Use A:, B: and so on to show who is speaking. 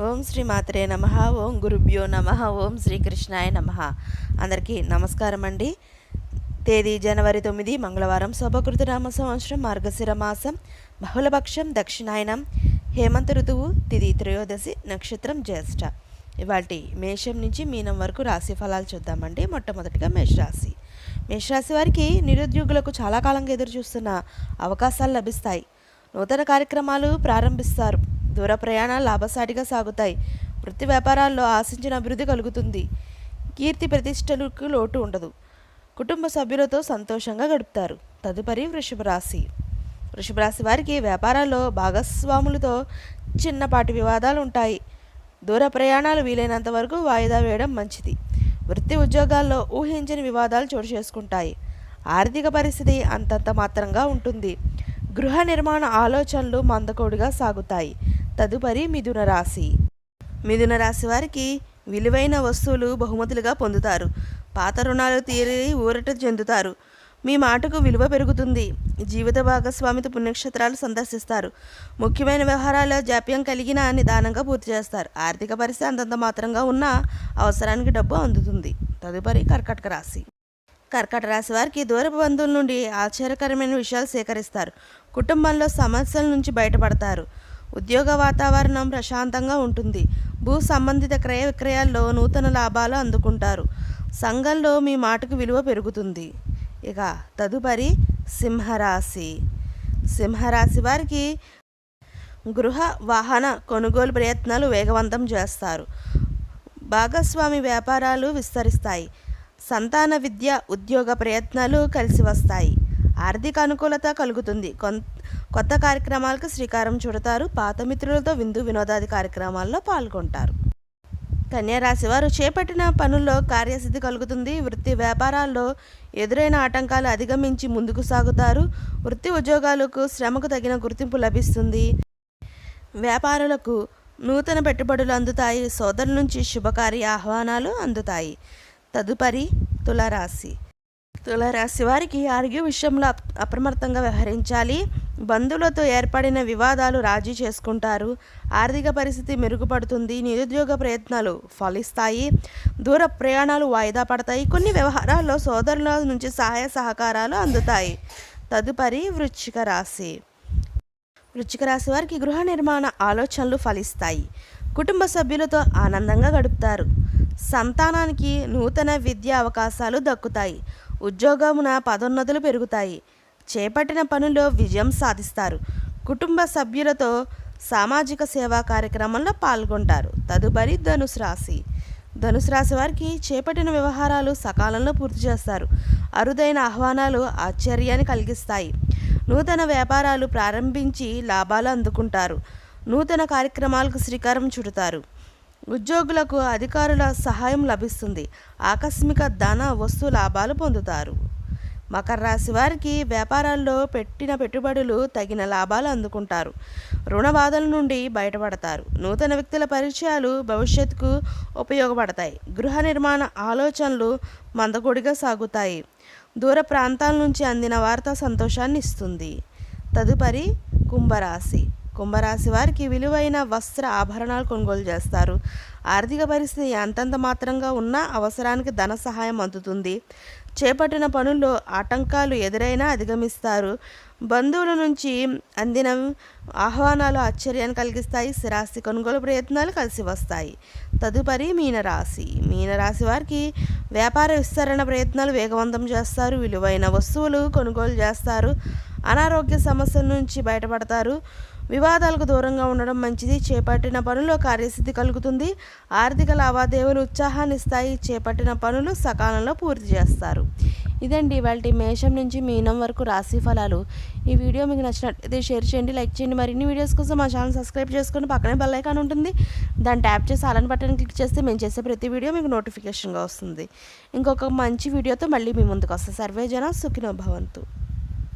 A: ఓం శ్రీ మాత్రే నమః. ఓం గురుభ్యో నమః. ఓం శ్రీకృష్ణాయ నమః. అందరికీ నమస్కారం అండి. తేదీ జనవరి 9 మంగళవారం, శోభకృతనామ సంవత్సరం, మార్గశిర మాసం, బహుళపక్షం, దక్షిణాయనం, హేమంత ఋతువు, తిథి త్రయోదశి, నక్షత్రం జ్యేష్ఠ. ఇవాల్టి మేషం నుంచి మీనం వరకు రాశి ఫలాలు చూద్దామండి. మొట్టమొదటిగా మేషరాశి. మేషరాశి వారికి నిరుద్యోగులకు చాలా కాలంగా ఎదురు చూస్తున్న అవకాశాలు లభిస్తాయి. నూతన కార్యక్రమాలు ప్రారంభిస్తారు. దూర ప్రయాణాలు లాభసాటిగా సాగుతాయి. వృత్తి వ్యాపారాల్లో ఆశించిన అభివృద్ధి కలుగుతుంది. కీర్తి ప్రతిష్టలకు లోటు ఉండదు. కుటుంబ సభ్యులతో సంతోషంగా గడుపుతారు. తదుపరి వృషభ రాశి. వృషభ రాశి వారికి వ్యాపారాల్లో భాగస్వాములతో చిన్నపాటి వివాదాలు ఉంటాయి. దూర ప్రయాణాలు వీలైనంత వరకు వాయిదా వేయడం మంచిది. వృత్తి ఉద్యోగాల్లో ఊహించని వివాదాలు చోటు చేసుకుంటాయి. ఆర్థిక పరిస్థితి అంతంత మాత్రంగా ఉంటుంది. గృహ నిర్మాణ ఆలోచనలు మందకోడిగా సాగుతాయి. తదుపరి మిథున రాశి. మిథున రాశి వారికి విలువైన వస్తువులు బహుమతులుగా పొందుతారు. పాత రుణాలు తీరి ఊరట చెందుతారు. మీ మాటకు విలువ పెరుగుతుంది. జీవిత భాగస్వామితో పుణ్యక్షేత్రాలు సందర్శిస్తారు. ముఖ్యమైన వ్యవహారాల్లో జాప్యం కలిగిన నిదానంగా పూర్తి చేస్తారు. ఆర్థిక పరిస్థితి అంతంత మాత్రంగా ఉన్న అవసరానికి డబ్బు అందుతుంది. తదుపరి కర్కాటక రాశి. కర్కాటక రాశి వారికి దూరపు బంధువుల నుండి ఆశ్చర్యకరమైన విషయాలు సేకరిస్తారు. కుటుంబంలో సమస్యల నుంచి బయటపడతారు. ఉద్యోగ వాతావరణం ప్రశాంతంగా ఉంటుంది. భూ సంబంధిత క్రయ విక్రయాల్లో నూతన లాభాలు అందుకుంటారు. సంఘంలో మీ మాటకు విలువ పెరుగుతుంది. ఇక తదుపరి సింహరాశి. సింహరాశి వారికి గృహ వాహన కొనుగోలు ప్రయత్నాలు వేగవంతం చేస్తారు. భాగస్వామి వ్యాపారాలు విస్తరిస్తాయి. సంతాన విద్య, ఉద్యోగ ప్రయత్నాలు కలిసి వస్తాయి. ఆర్థిక అనుకూలత కలుగుతుంది. కొత్త కార్యక్రమాలకు శ్రీకారం చుడతారు. పాత మిత్రులతో విందు వినోదాది కార్యక్రమాల్లో పాల్గొంటారు. కన్యారాశి వారు చేపట్టిన పనుల్లో కార్యసిద్ధి కలుగుతుంది. వృత్తి వ్యాపారాల్లో ఎదురైన ఆటంకాలు అధిగమించి ముందుకు సాగుతారు. వృత్తి ఉద్యోగాలకు శ్రమకు తగిన గుర్తింపు లభిస్తుంది. వ్యాపారులకు నూతన పెట్టుబడులు అందుతాయి. సోదరుల నుంచి శుభకార్య ఆహ్వానాలు అందుతాయి. తదుపరి తులారాశి. తులారాశి వారికి ఆరోగ్య విషయంలో అప్రమత్తంగా వ్యవహరించాలి. బంధువులతో ఏర్పడిన వివాదాలు రాజీ చేసుకుంటారు. ఆర్థిక పరిస్థితి మెరుగుపడుతుంది. నిరుద్యోగ ప్రయత్నాలు ఫలిస్తాయి. దూర ప్రయాణాలు వాయిదా పడతాయి. కొన్ని వ్యవహారాల్లో సోదరుల నుంచి సహాయ సహకారాలు అందుతాయి. తదుపరి వృశ్చిక రాశి. వృశ్చిక రాశి వారికి గృహ నిర్మాణ ఆలోచనలు ఫలిస్తాయి. కుటుంబ సభ్యులతో ఆనందంగా గడుపుతారు. సంతానానికి నూతన విద్యా అవకాశాలు దక్కుతాయి. ఉద్యోగమున పదోన్నతులు పెరుగుతాయి. చేపట్టిన పనుల్లో విజయం సాధిస్తారు. కుటుంబ సభ్యులతో సామాజిక సేవా కార్యక్రమంలో పాల్గొంటారు. తదుపరి ధనుసు రాశి. ధనుసు రాశి వారికి చేపట్టిన వ్యవహారాలు సకాలంలో పూర్తి చేస్తారు. అరుదైన ఆహ్వానాలు ఆశ్చర్యాన్ని కలిగిస్తాయి. నూతన వ్యాపారాలు ప్రారంభించి లాభాలు అందుకుంటారు. నూతన కార్యక్రమాలకు శ్రీకారం చుడతారు. ఉద్యోగులకు అధికారుల సహాయం లభిస్తుంది. ఆకస్మిక ధన వస్తు లాభాలు పొందుతారు. మకర రాశి వారికి వ్యాపారాల్లో పెట్టిన పెట్టుబడులు తగిన లాభాలు అందుకుంటారు. రుణ బాధల నుండి బయటపడతారు. నూతన వ్యక్తుల పరిచయాలు భవిష్యత్తుకు ఉపయోగపడతాయి. గృహ నిర్మాణ ఆలోచనలు మందకొడిగా సాగుతాయి. దూర ప్రాంతాల నుంచి అందిన వార్త సంతోషాన్ని ఇస్తుంది. తదుపరి కుంభరాశి. కుంభరాశి వారికి విలువైన వస్త్ర ఆభరణాలు కొనుగోలు చేస్తారు. ఆర్థిక పరిస్థితి అంతంత మాత్రంగా ఉన్న అవసరానికి ధన సహాయం అందుతుంది. చేపట్టిన పనుల్లో ఆటంకాలు ఎదురైనా అధిగమిస్తారు. బంధువుల నుంచి అందిన ఆహ్వానాలు ఆశ్చర్యాన్ని కలిగిస్తాయి. స్థిరాస్తి కొనుగోలు ప్రయత్నాలు కలిసి వస్తాయి. తదుపరి మీనరాశి. మీనరాశి వారికి వ్యాపార విస్తరణ ప్రయత్నాలు వేగవంతం చేస్తారు. విలువైన వస్తువులు కొనుగోలు చేస్తారు. అనారోగ్య సమస్యల నుంచి బయటపడతారు. వివాదాలకు దూరంగా ఉండడం మంచిది. చేపట్టిన పనుల్లో కార్యసిద్ధి కలుగుతుంది. ఆర్థిక లావాదేవీలు ఉత్సాహాన్ని ఇస్తాయి. చేపట్టిన పనులు సకాలంలో పూర్తి చేస్తారు. ఇదండి ఇవాళ మేషం నుంచి మీనం వరకు రాశి ఫలాలు. ఈ వీడియో మీకు నచ్చినట్లయితే షేర్ చేయండి, లైక్ చేయండి. మరిన్ని వీడియోస్ కోసం మా ఛానల్ సబ్స్క్రైబ్ చేసుకొని పక్కనే బెల్ ఐకాన్ ఉంటుంది. దాన్ని ట్యాప్ చేసి అలాంటి బటన్ క్లిక్ చేస్తే మేము చేసే ప్రతి వీడియో మీకు నోటిఫికేషన్గా వస్తుంది. ఇంకొక మంచి వీడియోతో మళ్ళీ మీ ముందుకు వస్తాం. సర్వే జన సుఖినో భవంతు.